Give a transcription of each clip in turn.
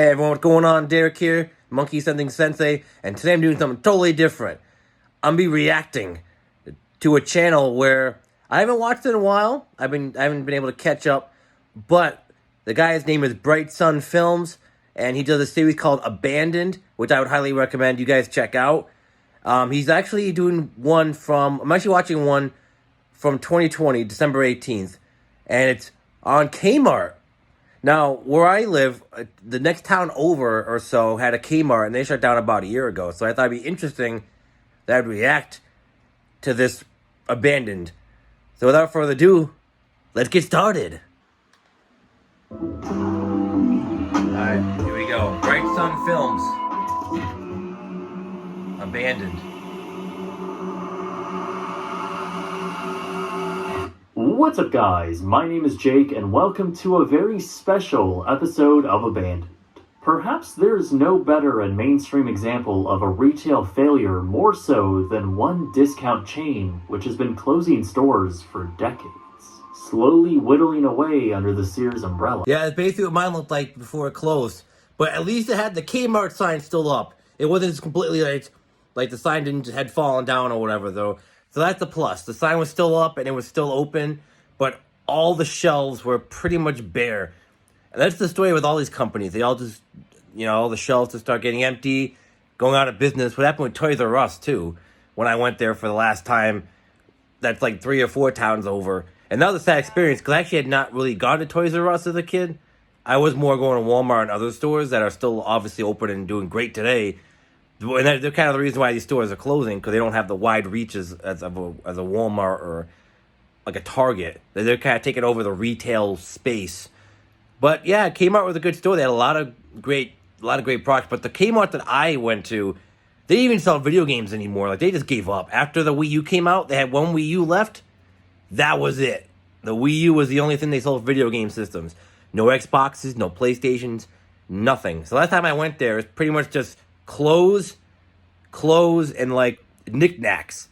Hey everyone, what's going on? Derek here, Monkey Something Sensei, and today I'm doing something totally different. I'm be reacting to a channel where I haven't watched it in a while. I haven't been able to catch up, but the guy's name is Bright Sun Films, and he does a series called Abandoned, which I would highly recommend you guys check out. He's actually doing one I'm actually watching one from 2020, December 18th, and it's on K-Mart. Now, where I live, the next town over or so had a K-Mart, and they shut down about a year ago. So I thought it'd be interesting that I'd react to this Abandoned. So without further ado, let's get started. Alright, here we go. Bright Sun Films. Abandoned. What's up, guys? My name is Jake, and welcome to a very special episode of Abandoned. Perhaps there's no better and mainstream example of a retail failure more so than one discount chain which has been closing stores for decades, slowly whittling away under the Sears umbrella. Yeah, it's basically what mine looked like before it closed. But at least it had the K-Mart sign still up. It wasn't just completely like the sign had fallen down or whatever, though. So that's the plus. The sign was still up and it was still open, but all the shelves were pretty much bare. And that's the story with all these companies. They all just, all the shelves just start getting empty, going out of business. What happened with Toys R Us, too, when I went there for the last time. That's like 3 or 4 towns over. And that was a sad experience because I actually had not really gone to Toys R Us as a kid. I was more going to Walmart and other stores that are still obviously open and doing great today. And they're kind of the reason why these stores are closing, because they don't have the wide reaches as a Walmart or like a Target. They're kind of taking over the retail space. But yeah, Kmart was a good store. They had a lot of great products. But the Kmart that I went to, they didn't even sell video games anymore. Like, they just gave up. After the Wii U came out, they had one Wii U left. That was it. The Wii U was the only thing they sold video game systems. No Xboxes, no PlayStations, nothing. So last time I went there, it's pretty much just clothes, and like knickknacks.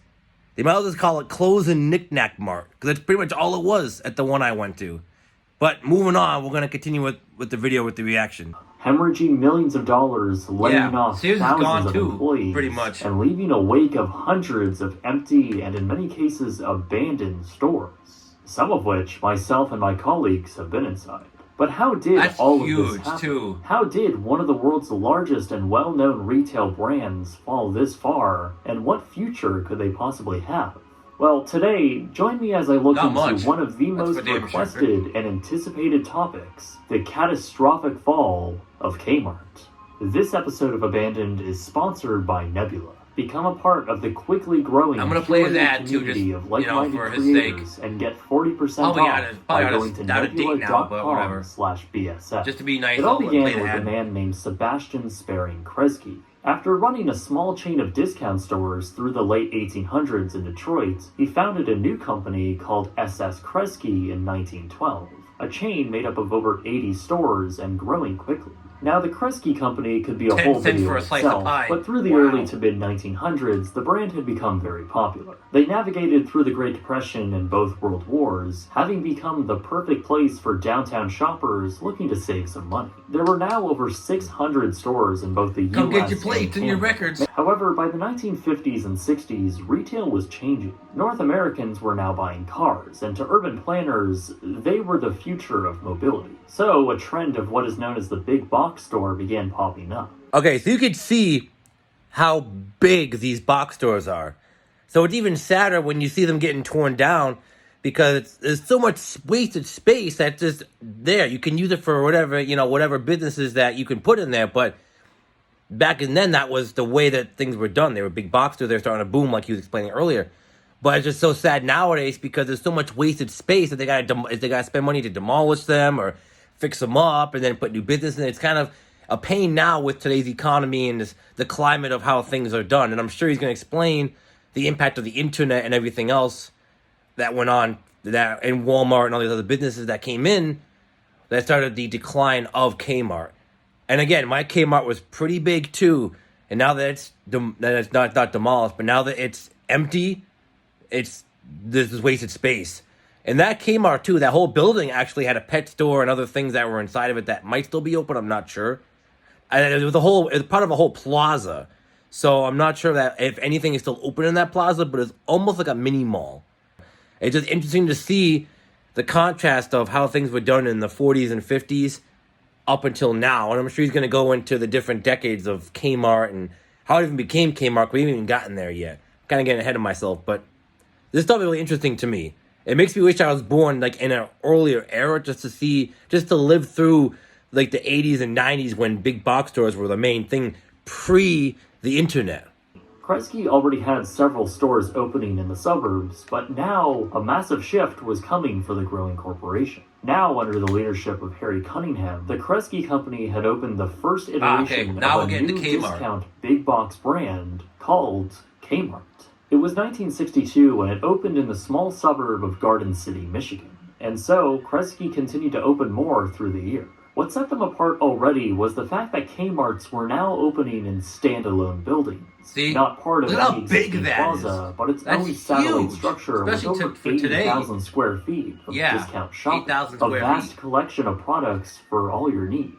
They might as well just call it Clothes and Knickknack Mart, because that's pretty much all it was at the one I went to. But moving on, we're going to continue with the video with the reaction. Hemorrhaging millions of dollars, laying off Sears thousands of too, employees, pretty much. and leaving a wake of hundreds of empty and in many cases abandoned stores, some of which myself and my colleagues have been inside. But how did all of this happen? Too. How did one of the world's largest and well-known retail brands fall this far, and what future could they possibly have? Well, today, join me as I look into one of the most requested and anticipated topics, the catastrophic fall of K-Mart. This episode of Abandoned is sponsored by Nebula. Become a part of the quickly growing community of like-minded creators and get 40% off by going to nebula.com/BSF. Just to be nice, it all began with a man named Sebastian Sparing Kresge. After running a small chain of discount stores through the late 1800s in Detroit, he founded a new company called SS Kresge in 1912, a chain made up of over 80 stores and growing quickly. Now, the Kresge company could be a whole video itself, but through the early to mid-1900s, the brand had become very popular. They navigated through the Great Depression and both World Wars, having become the perfect place for downtown shoppers looking to save some money. There were now over 600 stores in both the U.S. Come get your plates and your records. However, by the 1950s and 60s, retail was changing. North Americans were now buying cars, and to urban planners, they were the future of mobility. So, a trend of what is known as the big box store began popping up. Okay, so you could see how big these box stores are. So it's even sadder when you see them getting torn down, because there's so much wasted space that's just there. You can use it for whatever businesses that you can put in there, but back then that was the way that things were done. They were big box stores. They're starting to boom, like he was explaining earlier. But it's just so sad nowadays because there's so much wasted space that they gotta spend money to demolish them or fix them up and then put new business in. It's kind of a pain now with today's economy and the climate of how things are done. And I'm sure he's going to explain the impact of the internet and everything else that went on that in Walmart and all these other businesses that came in that started the decline of Kmart. And again, my Kmart was pretty big too. And now that it's not demolished, but now that it's empty, there's this wasted space. And that Kmart too, that whole building actually had a pet store and other things that were inside of it that might still be open. I'm not sure. And it was part of a whole plaza. So I'm not sure that if anything is still open in that plaza, but it's almost like a mini mall. It's just interesting to see the contrast of how things were done in the 40s and 50s up until now. And I'm sure he's going to go into the different decades of Kmart and how it even became Kmart. We haven't even gotten there yet. Kind of getting ahead of myself, but this stuff is really interesting to me. It makes me wish I was born like in an earlier era just to live through like the 80s and 90s when big box stores were the main thing pre the internet. Kresge already had several stores opening in the suburbs, but now a massive shift was coming for the growing corporation. Now, under the leadership of Harry Cunningham, the Kresge Company had opened the first iteration of a new discount big box brand called K-Mart. It was 1962 when it opened in the small suburb of Garden City, Michigan, and so Kresge continued to open more through the year. What set them apart already was the fact that Kmart's were now opening in standalone buildings. See? Not part of Look any existing plaza, but its own satellite structure with over 80,000 square feet of discount shopping. A vast collection of products for all your needs.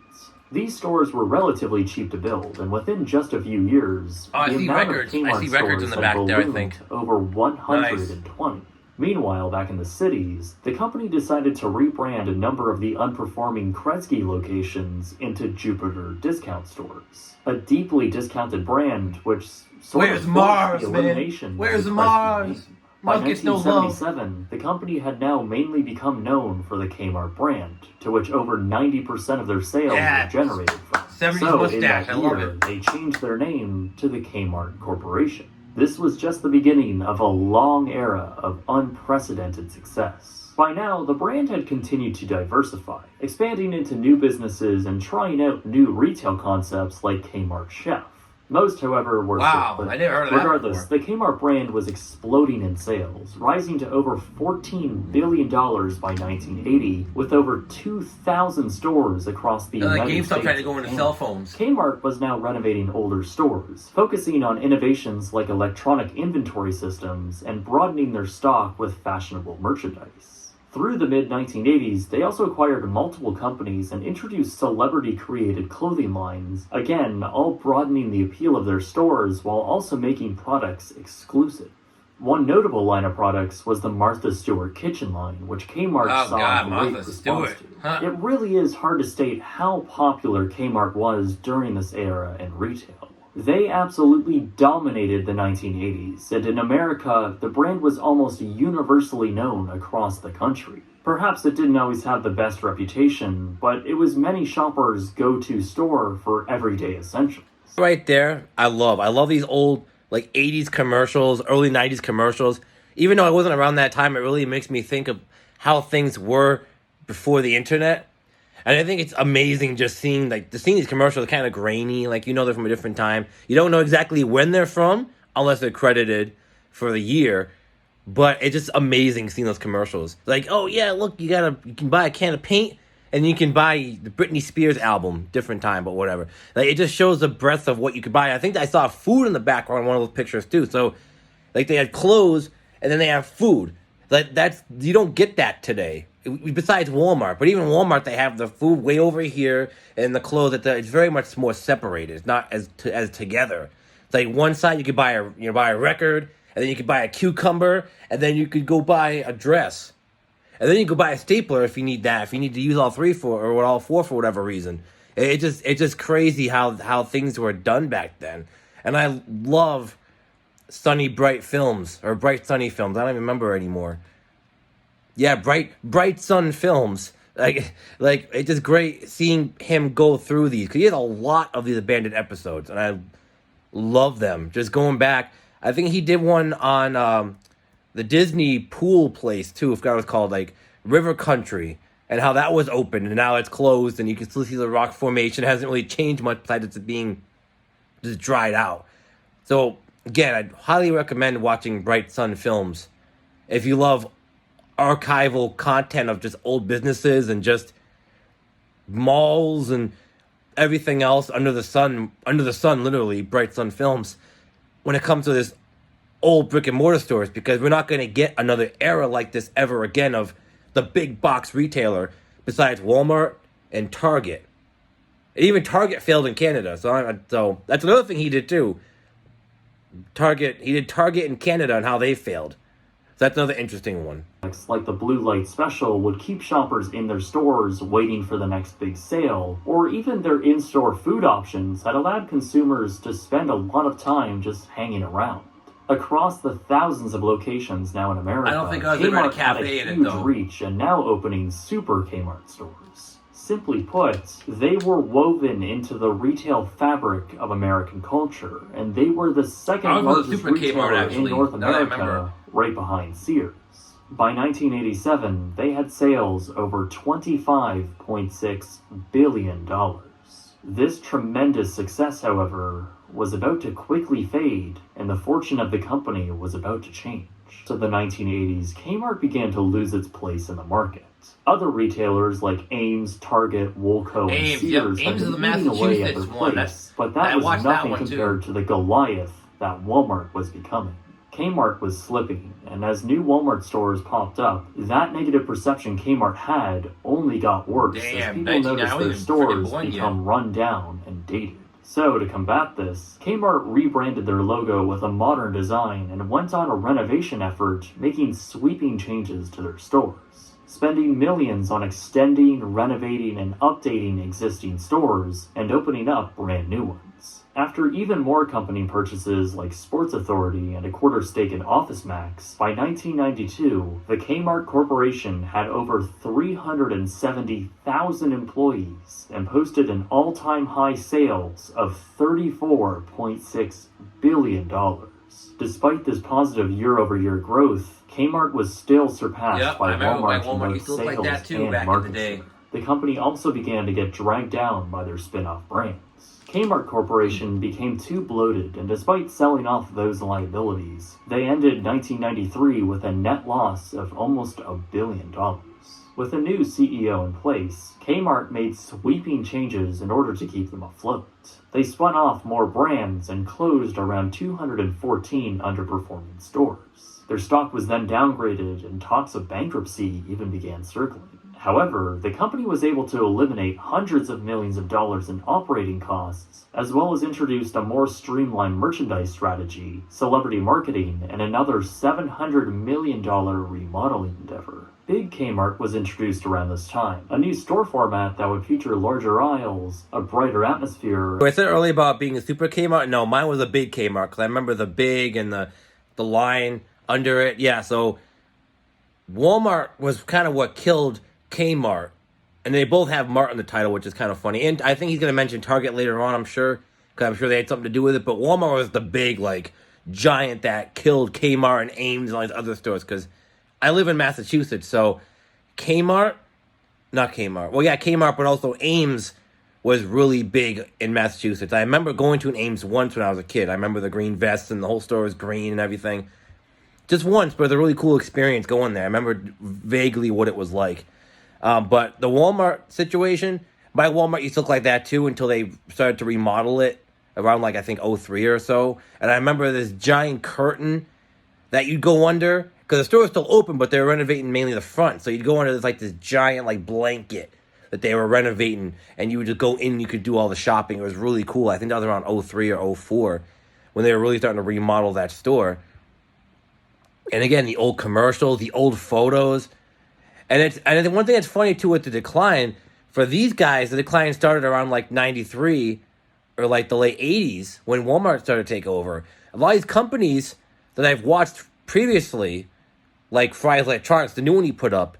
These stores were relatively cheap to build, and within just a few years, the amount of Kmart stores had ballooned to over 120. Meanwhile, back in the cities, the company decided to rebrand a number of the unperforming Kresge locations into Jupiter discount stores. A deeply discounted brand which sort of forced the elimination of the Kresge name. By 1977, the company had now mainly become known for the Kmart brand, to which over 90% of their sales were generated from. So, in that year, they changed their name to the Kmart Corporation. This was just the beginning of a long era of unprecedented success. By now, the brand had continued to diversify, expanding into new businesses and trying out new retail concepts like Kmart Chef. Most, however, were I never heard of that regardless, the Kmart brand was exploding in sales, rising to over $14 billion by 1980, with over 2,000 stores across the United States. GameStop trying to go into cell phones. Kmart was now renovating older stores, focusing on innovations like electronic inventory systems and broadening their stock with fashionable merchandise. Through the mid-1980s, they also acquired multiple companies and introduced celebrity-created clothing lines, again, all broadening the appeal of their stores while also making products exclusive. One notable line of products was the Martha Stewart kitchen line, which Kmart saw a great response to. It really is hard to state how popular Kmart was during this era in retail. They absolutely dominated the 1980s, and in America, the brand was almost universally known across the country. Perhaps it didn't always have the best reputation, but it was many shoppers' go-to store for everyday essentials. Right there, I love these old, like, 80s commercials, early 90s commercials. Even though I wasn't around that time, it really makes me think of how things were before the internet. And I think it's amazing just seeing these commercials are kind of grainy, like they're from a different time. You don't know exactly when they're from unless they're credited for the year. But it's just amazing seeing those commercials. Like, oh yeah, look, you can buy a can of paint and you can buy the Britney Spears album, different time, but whatever. Like, it just shows the breadth of what you could buy. I think I saw food in the background in one of those pictures too. So, like, they had clothes and then they have food. You don't get that today. Besides Walmart, but even Walmart, they have the food way over here and the clothes. It's very much more separated. It's not as together. It's like one side you could buy a record, and then you could buy a cucumber, and then you could go buy a dress, and then you could buy a stapler if you need that. If you need to use all three or all four for whatever reason, it's just crazy how things were done back then. And I love Sunny Bright Films or Bright Sunny Films. I don't even remember anymore. Yeah, Bright Sun Films. Like it's just great seeing him go through these, because he has a lot of these abandoned episodes, and I love them. Just going back, I think he did one on the Disney pool place too. I forgot what it was called, like River Country, and how that was open and now it's closed, and you can still see the rock formation. It hasn't really changed much besides it being just dried out. So again, I'd highly recommend watching Bright Sun Films if you love archival content of just old businesses and just malls and everything else under the sun, literally. Bright Sun Films, when it comes to this old brick and mortar stores, because we're not going to get another era like this ever again of the big box retailer besides Walmart and Target. And even Target failed in Canada. So that's another thing he did too. He did Target in Canada and how they failed. So that's another interesting one. Like the Blue Light Special would keep shoppers in their stores waiting for the next big sale, or even their in-store food options that allowed consumers to spend a lot of time just hanging around. Across the thousands of locations now in America, I don't think I was ever at a Kmart had cafe a in it, huge though. reach and now opening super Kmart stores. Simply put, they were woven into the retail fabric of American culture, and they were the second largest super Kmart, retailer in actually, North now that I remember. America, right behind Sears. By 1987, they had sales over $25.6 billion. This tremendous success, however, was about to quickly fade, and the fortune of the company was about to change. To the 1980s, Kmart began to lose its place in the market. Other retailers like Ames, Target, Woolco, and Ames, Sears yep, had Ames is been the eating away at their Massachusetts one. place, but that I was watched that nothing one, too. compared to the Goliath that Walmart was becoming. Kmart was slipping, and as new Walmart stores popped up, that negative perception Kmart had only got worse as Damn, people noticed their stores born yet. become run down and dated. So, to combat this, Kmart rebranded their logo with a modern design and went on a renovation effort, making sweeping changes to their stores, spending millions on extending, renovating, and updating existing stores, and opening up brand new ones. After even more company purchases like Sports Authority and a quarter stake in OfficeMax, by 1992, the Kmart Corporation had over 370,000 employees and posted an all-time high sales of $34.6 billion. Despite this positive year-over-year growth, Kmart was still surpassed by Walmart in both sales and market share. The company also began to get dragged down by their spin-off brands. K-Mart Corporation became too bloated, and despite selling off those liabilities, they ended 1993 with a net loss of almost $1 billion. With a new CEO in place, Kmart made sweeping changes in order to keep them afloat. They spun off more brands and closed around 214 underperforming stores. Their stock was then downgraded, and talks of bankruptcy even began circling. However, the company was able to eliminate hundreds of millions of dollars in operating costs, as well as introduced a more streamlined merchandise strategy, celebrity marketing, and another $700 million remodeling endeavor. Big Kmart was introduced around this time, a new store format that would feature larger aisles, a brighter atmosphere. I said earlier about being a super Kmart. No, mine was a big Kmart, because I remember the big and the line under it. Yeah, so Walmart was kind of what killed Kmart, and they both have Mart in the title, which is kind of funny. And I think he's going to mention Target later on, I'm sure, because I'm sure they had something to do with it. But Walmart was the big, like, giant that killed Kmart and Ames and all these other stores, because I live in Massachusetts, so Kmart, but also Ames was really big in Massachusetts. I remember going to an Ames once when I was a kid. I remember the green vests, and the whole store was green and everything. Just once, but it was a really cool experience going there. I remember vaguely what it was like. But the Walmart situation, my Walmart used to look like that too until they started to remodel it around, like, I think 03 or so. And I remember this giant curtain that you'd go under, because the store was still open, but they were renovating mainly the front. So you'd go under this giant, like, blanket that they were renovating, and you would just go in and you could do all the shopping. It was really cool. I think that was around 03 or 04 when they were really starting to remodel that store. And again, the old commercials, the old photos. And the one thing that's funny, too, with the decline, for these guys, the decline started around, like, 93 or, like, the late 80s when Walmart started to take over. A lot of these companies that I've watched previously, like Fry's Electronics, the new one he put up,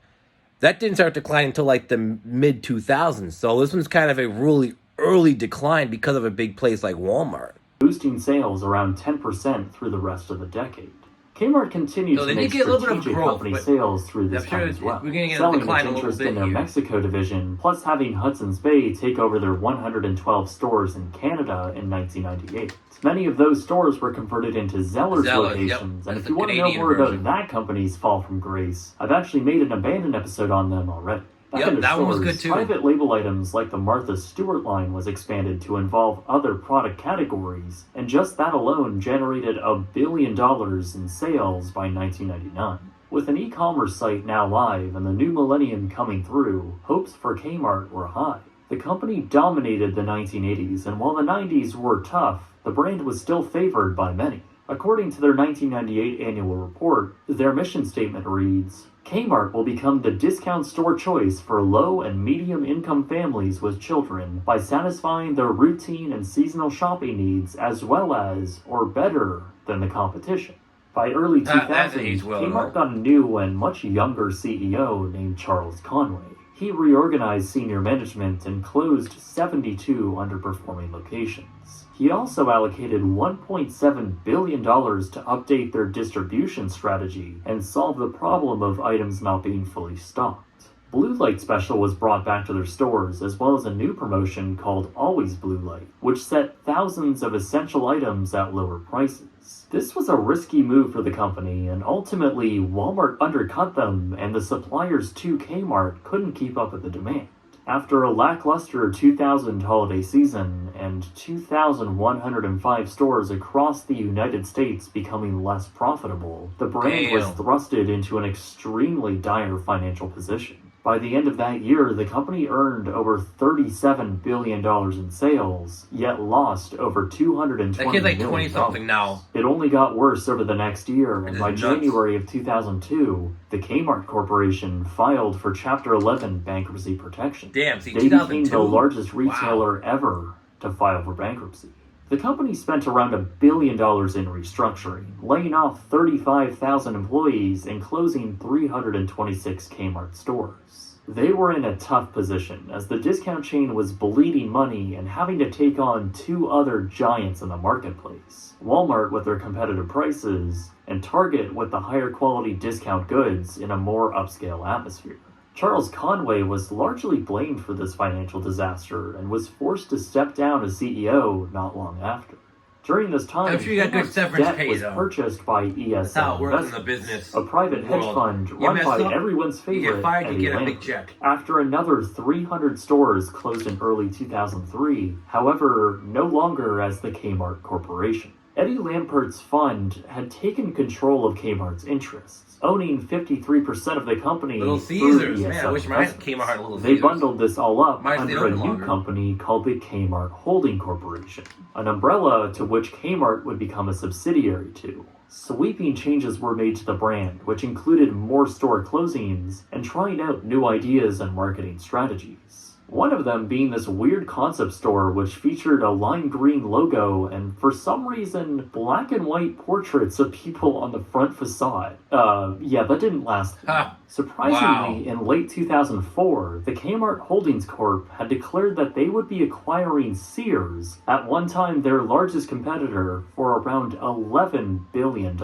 that didn't start declining until, like, the mid-2000s. So this one's kind of a really early decline because of a big place like Walmart. Boosting sales around 10% through the rest of the decade. Kmart continued to make strategic company sales through this time as well, selling its interest in their Mexico division, plus having Hudson's Bay take over their 112 stores in Canada in 1998. Many of those stores were converted into Zellers locations, and if you want to know more about that company's fall from grace, I've actually made an abandoned episode on them already. That one was good too. Private label items like the Martha Stewart line was expanded to involve other product categories, and just that alone generated $1 billion in sales by 1999. With an e-commerce site now live and the new millennium coming through, hopes for Kmart were high. The company dominated the 1980s, and while the 90s were tough, the brand was still favored by many. According to their 1998 annual report, their mission statement reads, K-Mart will become the discount store choice for low and medium income families with children by satisfying their routine and seasonal shopping needs as well as, or better, than the competition. By early 2000s, K-Mart got a new and much younger CEO named Charles Conway. He reorganized senior management and closed 72 underperforming locations. He also allocated $1.7 billion to update their distribution strategy and solve the problem of items not being fully stocked. Blue Light Special was brought back to their stores, as well as a new promotion called Always Blue Light, which set thousands of essential items at lower prices. This was a risky move for the company, and ultimately Walmart undercut them, and the suppliers to K-Mart couldn't keep up with the demand. After a lackluster 2000 holiday season and 2,105 stores across the United States becoming less profitable, the brand was thrusted into an extremely dire financial position. By the end of that year, the company earned over $37 billion in sales, yet lost over $220 that kid's like million. 20-something now. It only got worse over the next year, and by January of 2002, the K-Mart Corporation filed for Chapter 11 bankruptcy protection. Damn, see, they became the largest retailer ever to file for bankruptcy. The company spent around $1 billion in restructuring, laying off 35,000 employees and closing 326 K-Mart stores. They were in a tough position as the discount chain was bleeding money and having to take on two other giants in the marketplace, Walmart with their competitive prices and Target with the higher quality discount goods in a more upscale atmosphere. Charles Conway was largely blamed for this financial disaster and was forced to step down as CEO not long after. During this time, I'm sure you got good severance debt pay, was though. purchased by ESL That's how it works in the Investments, business a private hedge world. fund You run mess by up, everyone's favorite you get fired, Eddie you get a big Lampert. check. After another 300 stores closed in early 2003, however, no longer as the K-Mart Corporation. Eddie Lampert's fund had taken control of K-Mart's interests, owning 53% of the company. Little through Caesars, man, I wish my Investments. K-Mart had a Little They Caesars. bundled this all up Might stay under a open new longer. company called the K-Mart Holding Corporation, an umbrella to which K-Mart would become a subsidiary to. Sweeping changes were made to the brand, which included more store closings and trying out new ideas and marketing strategies. One of them being this weird concept store which featured a lime green logo and, for some reason, black and white portraits of people on the front facade. Yeah, that didn't last long. Surprisingly, in late 2004, the K-Mart Holdings Corp had declared that they would be acquiring Sears, at one time their largest competitor, for around $11 billion.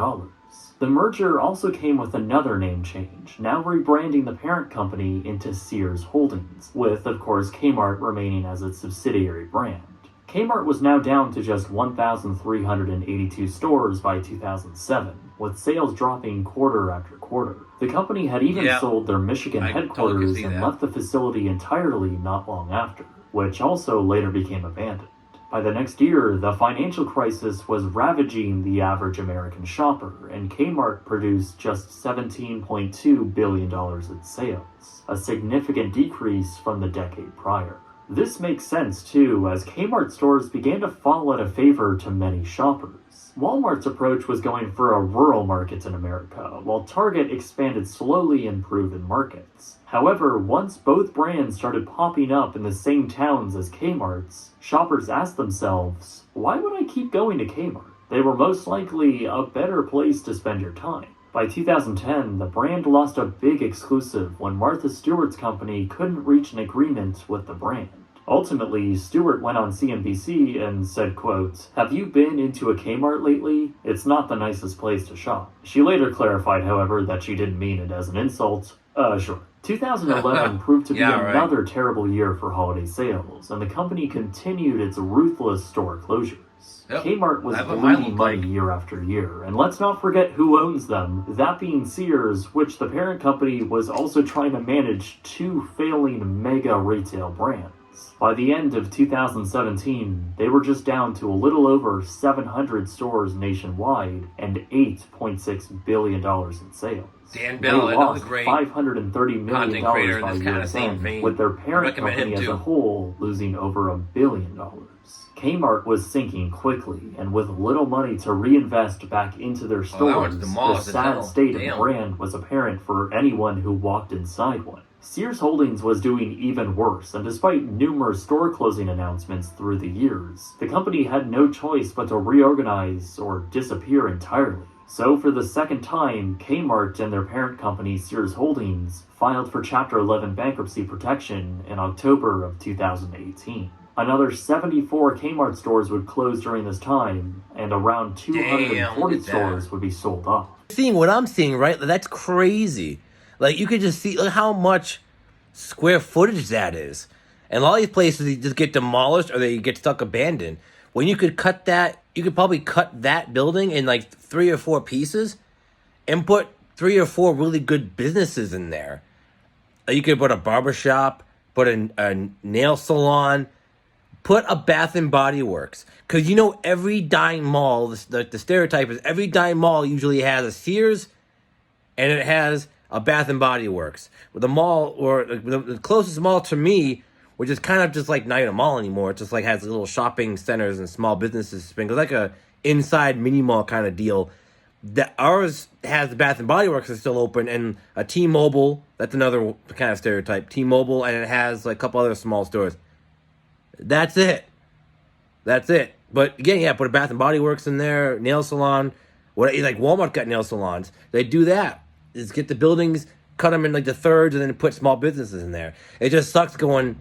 The merger also came with another name change, now rebranding the parent company into Sears Holdings, with, of course, K-Mart remaining as its subsidiary brand. K-Mart was now down to just 1,382 stores by 2007, with sales dropping quarter after quarter. The company had even sold their Michigan headquarters and left the facility entirely not long after, which also later became abandoned. By the next year, the financial crisis was ravaging the average American shopper, and K-Mart produced just $17.2 billion in sales, a significant decrease from the decade prior. This makes sense, too, as K-Mart stores began to fall out of favor to many shoppers. Walmart's approach was going for a rural market in America, while Target expanded slowly in proven markets. However, once both brands started popping up in the same towns as K-Mart's, shoppers asked themselves, why would I keep going to K-Mart? They were most likely a better place to spend your time. By 2010, the brand lost a big exclusive when Martha Stewart's company couldn't reach an agreement with the brand. Ultimately, Stewart went on CNBC and said, quote, "Have you been into a Kmart lately? It's not the nicest place to shop." She later clarified, however, that she didn't mean it as an insult. Sure. 2011 proved to be another terrible year for holiday sales, and the company continued its ruthless store closures. Kmart was bleeding money year after year, and let's not forget who owns them, that being Sears, which the parent company was also trying to manage two failing mega retail brands. By the end of 2017, they were just down to a little over 700 stores nationwide and $8.6 billion in sales. Dan They Bell, lost another great $530 million content creator in by this kind of year's same end, vein. with their I parent recommend company him as a too. whole losing over $1 billion. Kmart was sinking quickly, and with little money to reinvest back into their one's stores, the demolished as sad hell. state of the Damn. brand was apparent for anyone who walked inside one. Sears Holdings was doing even worse, and despite numerous store closing announcements through the years, the company had no choice but to reorganize or disappear entirely. So for the second time, Kmart and their parent company Sears Holdings filed for Chapter 11 bankruptcy protection in October of 2018. Another 74 Kmart stores would close during this time, and around 240 Damn, look at that. stores would be sold off. Seeing what I'm seeing, right? That's crazy. Like, you could just see how much square footage that is. And a lot of these places, they just get demolished or they get stuck abandoned. When you could cut that, you could probably cut that building in like 3 or 4 pieces and put 3 or 4 really good businesses in there. You could put a barbershop, put a nail salon, put a Bath and Body Works. Because you know every dime mall, the stereotype is every dime mall usually has a Sears and it has a Bath and Body Works. The mall, or the closest mall to me, which is kind of just like not even a mall anymore, it just like has little shopping centers and small businesses. It's like a inside mini mall kind of deal. Ours has the Bath and Body Works is still open, and a T-Mobile, that's another kind of stereotype, T-Mobile, and it has like a couple other small stores. That's it. But again, yeah, put a Bath and Body Works in there, nail salon. Like Walmart got nail salons. They do that. Is get the buildings, cut them in like the thirds, and then put small businesses in there. It just sucks going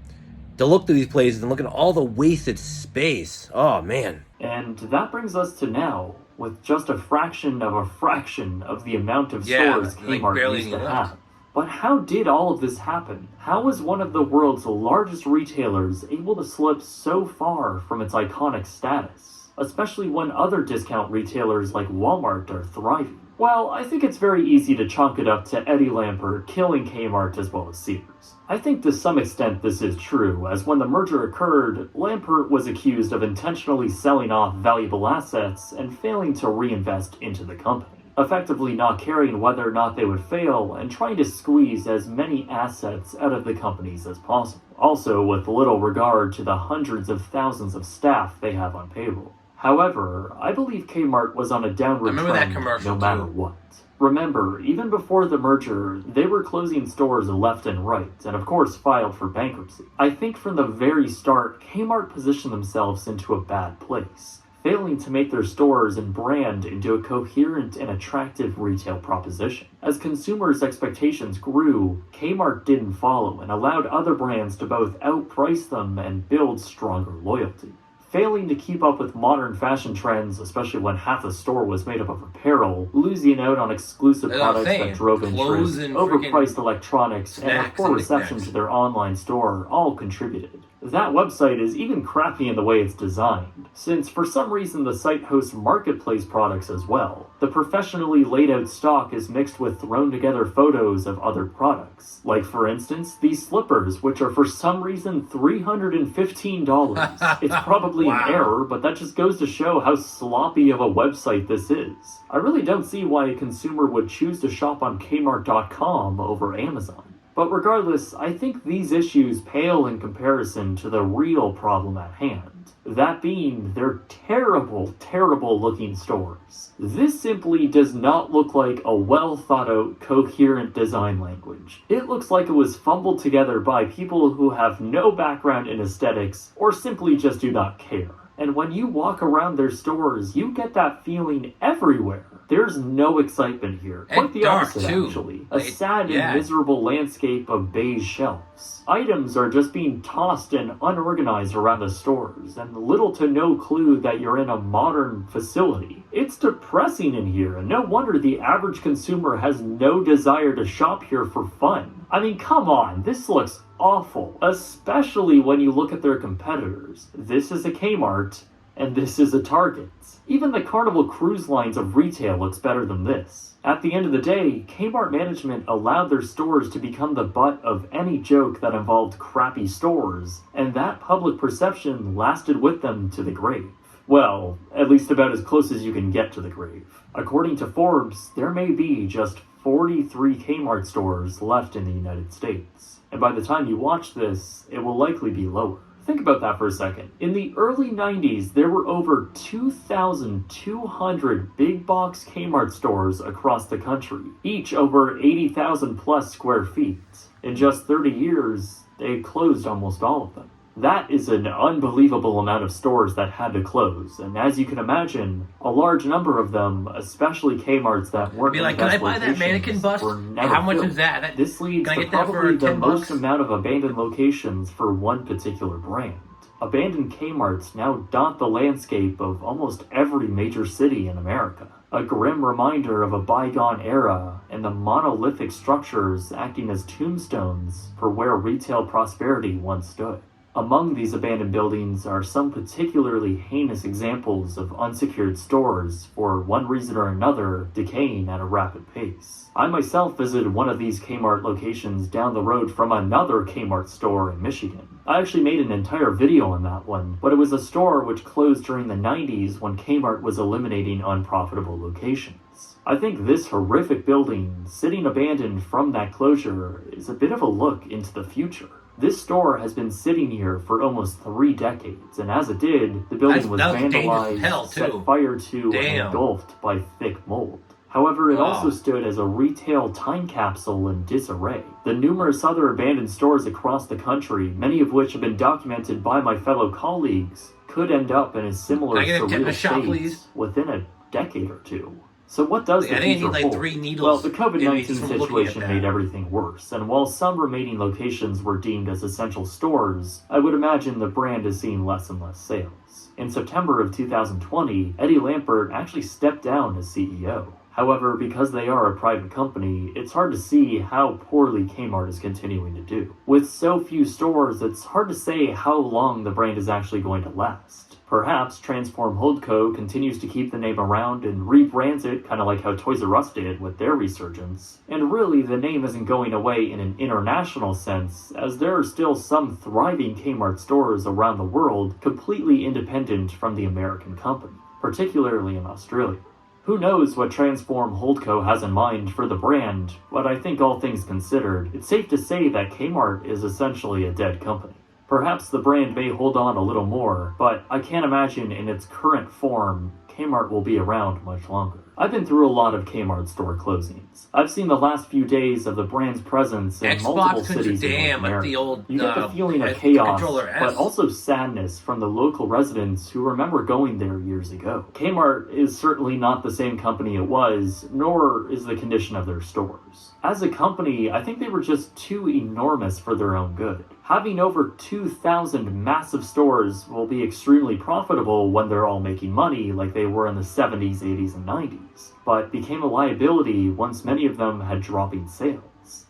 to look through these places and look at all the wasted space. Oh man. And that brings us to now, with just a fraction of the amount of Yeah, stores like Kmart barely used to any have. left. But how did all of this happen? How was one of the world's largest retailers able to slip so far from its iconic status, especially when other discount retailers like Walmart are thriving? Well, I think it's very easy to chalk it up to Eddie Lampert killing Kmart as well as Sears. I think to some extent this is true, as when the merger occurred, Lampert was accused of intentionally selling off valuable assets and failing to reinvest into the company, effectively not caring whether or not they would fail and trying to squeeze as many assets out of the companies as possible, also with little regard to the hundreds of thousands of staff they have on payroll. However, I believe Kmart was on a downward trend no matter what. Remember, even before the merger, they were closing stores left and right, and of course filed for bankruptcy. I think from the very start, Kmart positioned themselves into a bad place, failing to make their stores and brand into a coherent and attractive retail proposition. As consumers' expectations grew, Kmart didn't follow and allowed other brands to both outprice them and build stronger loyalty. Failing to keep up with modern fashion trends, especially when half the store was made up of apparel, losing out on exclusive products that drove interest, overpriced electronics, and a poor reception to their online store all contributed. That website is even crappy in the way it's designed, since for some reason the site hosts marketplace products as well. The professionally laid out stock is mixed with thrown together photos of other products. Like for instance, these slippers, which are for some reason $315. It's probably an error, but that just goes to show how sloppy of a website this is. I really don't see why a consumer would choose to shop on Kmart.com over Amazon. But regardless, I think these issues pale in comparison to the real problem at hand. That being their terrible, terrible looking stores. This simply does not look like a well thought out, coherent design language. It looks like it was fumbled together by people who have no background in aesthetics or simply just do not care. And when you walk around their stores, you get that feeling everywhere. There's no excitement here. Quite the opposite, actually. A sad and miserable landscape of beige shelves. Items are just being tossed and unorganized around the stores, and little to no clue that you're in a modern facility. It's depressing in here, and no wonder the average consumer has no desire to shop here for fun. I mean, come on, this looks awful, especially when you look at their competitors. This is a Kmart, And this is a Target. Even the Carnival Cruise Lines of retail looks better than this. At the end of the day, Kmart management allowed their stores to become the butt of any joke that involved crappy stores, and that public perception lasted with them to the grave. Well, at least about as close as you can get to the grave. According to Forbes, there may be just 43 Kmart stores left in the United States. And by the time you watch this, it will likely be lower. Think about that for a second. In the early 90s, there were over 2,200 big box Kmart stores across the country, each over 80,000 plus square feet. In just 30 years, they closed almost all of them. That is an unbelievable amount of stores that had to close, and as you can imagine, a large number of them, especially Kmart's that weren't Be like, in can the I best buy that mannequin locations, bust? were never How much filled. is that? This leads Can I to get that for probably the 10 most bucks? amount of abandoned locations for one particular brand. Abandoned Kmart's now dot the landscape of almost every major city in America. A grim reminder of a bygone era and the monolithic structures acting as tombstones for where retail prosperity once stood. Among these abandoned buildings are some particularly heinous examples of unsecured stores, for one reason or another, decaying at a rapid pace. I myself visited one of these Kmart locations down the road from another Kmart store in Michigan. I actually made an entire video on that one, but it was a store which closed during the 90s when Kmart was eliminating unprofitable locations. I think this horrific building, sitting abandoned from that closure, is a bit of a look into the future. This store has been sitting here for almost 3 decades, and as it did, the building was vandalized, set fire to, and engulfed by thick mold. However, it also stood as a retail time capsule in disarray. The numerous other abandoned stores across the country, many of which have been documented by my fellow colleagues, could end up in a similar surreal state within a decade or two. So what does the future hold? Well, the COVID-19 situation made everything worse, and while some remaining locations were deemed as essential stores, I would imagine the brand has seen less and less sales. In September of 2020, Eddie Lampert actually stepped down as CEO. However, because they are a private company, it's hard to see how poorly Kmart is continuing to do. With so few stores, it's hard to say how long the brand is actually going to last. Perhaps Transform Holdco continues to keep the name around and rebrands it, kind of like how Toys R Us did with their resurgence. And really, the name isn't going away in an international sense, as there are still some thriving Kmart stores around the world completely independent from the American company, particularly in Australia. Who knows what Transform Holdco has in mind for the brand, but I think all things considered, it's safe to say that Kmart is essentially a dead company. Perhaps the brand may hold on a little more, but I can't imagine in its current form, Kmart will be around much longer. I've been through a lot of Kmart store closings. I've seen the last few days of the brand's presence in multiple cities in North America. You get the feeling of chaos, but also sadness from the local residents who remember going there years ago. Kmart is certainly not the same company it was, nor is the condition of their stores. As a company, I think they were just too enormous for their own good. Having over 2,000 massive stores will be extremely profitable when they're all making money like they were in the 70s, 80s, and 90s, but became a liability once many of them had dropping sales.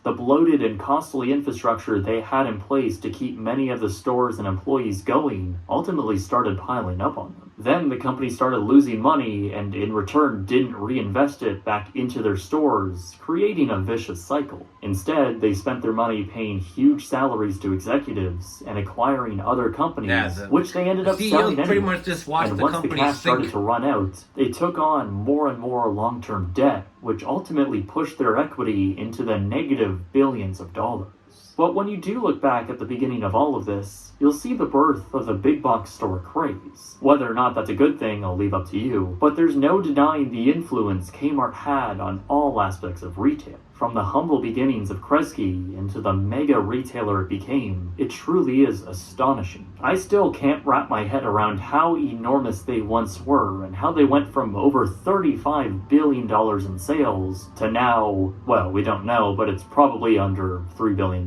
The bloated and costly infrastructure they had in place to keep many of the stores and employees going ultimately started piling up on them. Then the company started losing money and in return didn't reinvest it back into their stores, creating a vicious cycle. Instead, they spent their money paying huge salaries to executives and acquiring other companies, which they ended up selling anyway. And once the cash started to run out, they took on more and more long-term debt, which ultimately pushed their equity into the negative billions of dollars. But when you do look back at the beginning of all of this, you'll see the birth of the big box store craze. Whether or not that's a good thing, I'll leave up to you, but there's no denying the influence Kmart had on all aspects of retail. From the humble beginnings of Kresge into the mega retailer it became, it truly is astonishing. I still can't wrap my head around how enormous they once were and how they went from over $35 billion in sales to now, well, we don't know, but it's probably under $3 billion,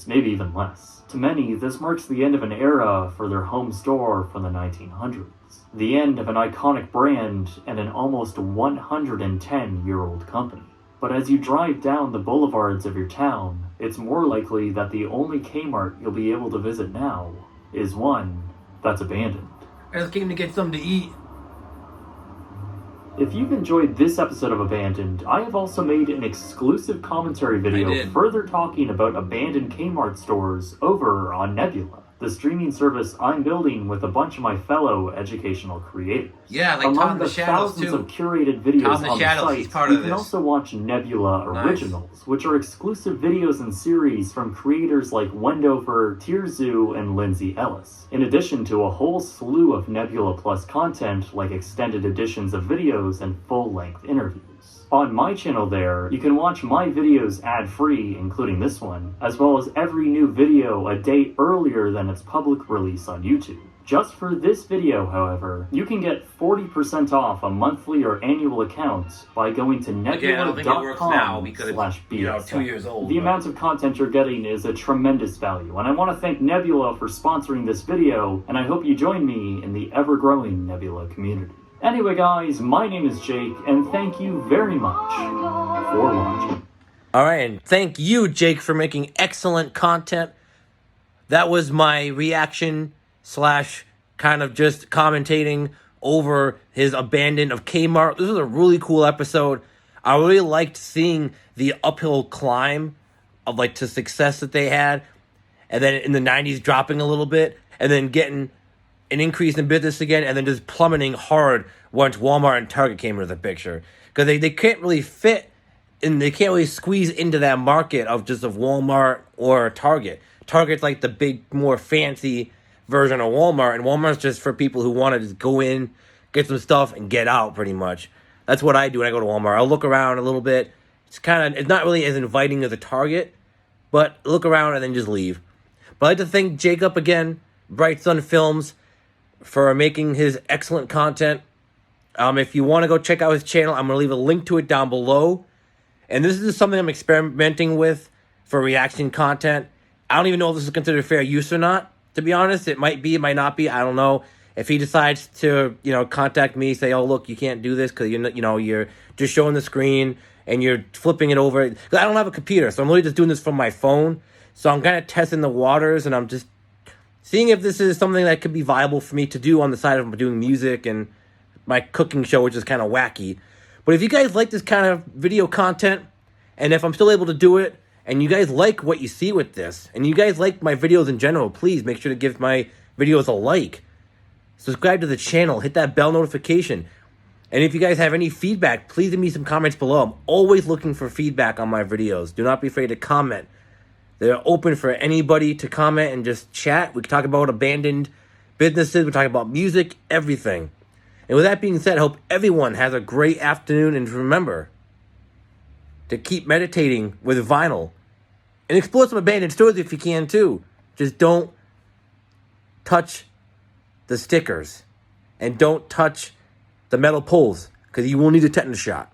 maybe even less. To many, this marks the end of an era for their home store from the 1900s. The end of an iconic brand and an almost 110-year-old company. But as you drive down the boulevards of your town, it's more likely that the only Kmart you'll be able to visit now is one that's abandoned. I just came to get something to eat. If you've enjoyed this episode of Abandoned, I have also made an exclusive commentary video further talking about abandoned K-Mart stores over on Nebula, the streaming service I'm building with a bunch of my fellow educational creators. Yeah, like Among Tom the the Shadows thousands too. of curated videos Tom the on Shadows, the he's site, part you of can this. also watch Nebula Nice. Originals, which are exclusive videos and series from creators like Wendover, Tirzu, and Lindsay Ellis, in addition to a whole slew of Nebula Plus content like extended editions of videos and full-length interviews. On my channel there, you can watch my videos ad-free, including this one, as well as every new video a day earlier than its public release on YouTube. Just for this video, however, you can get 40% off a monthly or annual account by going to Again, I don't think it works now because it's, 2 years old. The amount of content you're getting is a tremendous value, and I want to thank Nebula for sponsoring this video, and I hope you join me in the ever-growing Nebula community. Anyway guys, my name is Jake, and thank you very much for watching. Alright, and thank you, Jake, for making excellent content. That was my reaction / kind of just commentating over his abandon of K-Mart. This was a really cool episode. I really liked seeing the uphill climb of like to success that they had, and then in the 90s dropping a little bit, and then getting an increase in business again, and then just plummeting hard once Walmart and Target came into the picture. Because they can't really fit, and they can't really squeeze into that market of just of Walmart or Target. Target's like the big, more fancy version of Walmart, and Walmart's just for people who want to just go in, get some stuff, and get out, pretty much. That's what I do when I go to Walmart. I'll look around a little bit. It's not really as inviting as a Target, but look around and then just leave. But I'd like to thank Jacob again, Bright Sun Films, for making his excellent content. If you want to go check out his channel, I'm going to leave a link to it down below. And this is something I'm experimenting with for reaction content. I don't even know if this is considered fair use or not, to be honest. It might be, it might not be. I don't know. If he decides to, contact me, say, oh, look, you can't do this because, you're just showing the screen and you're flipping it over. Because I don't have a computer, so I'm really just doing this from my phone. So I'm kind of testing the waters, and I'm just seeing if this is something that could be viable for me to do on the side of doing music and my cooking show, which is kind of wacky. But if you guys like this kind of video content, and if I'm still able to do it, and you guys like what you see with this, and you guys like my videos in general, please make sure to give my videos a like. Subscribe to the channel, hit that bell notification. And if you guys have any feedback, please leave me some comments below. I'm always looking for feedback on my videos. Do not be afraid to comment. They're open for anybody to comment and just chat. We can talk about abandoned businesses. We talk about music, everything. And with that being said, I hope everyone has a great afternoon. And remember to keep meditating with vinyl. And explore some abandoned stores if you can too. Just don't touch the stickers. And don't touch the metal poles, because you will need a tetanus shot.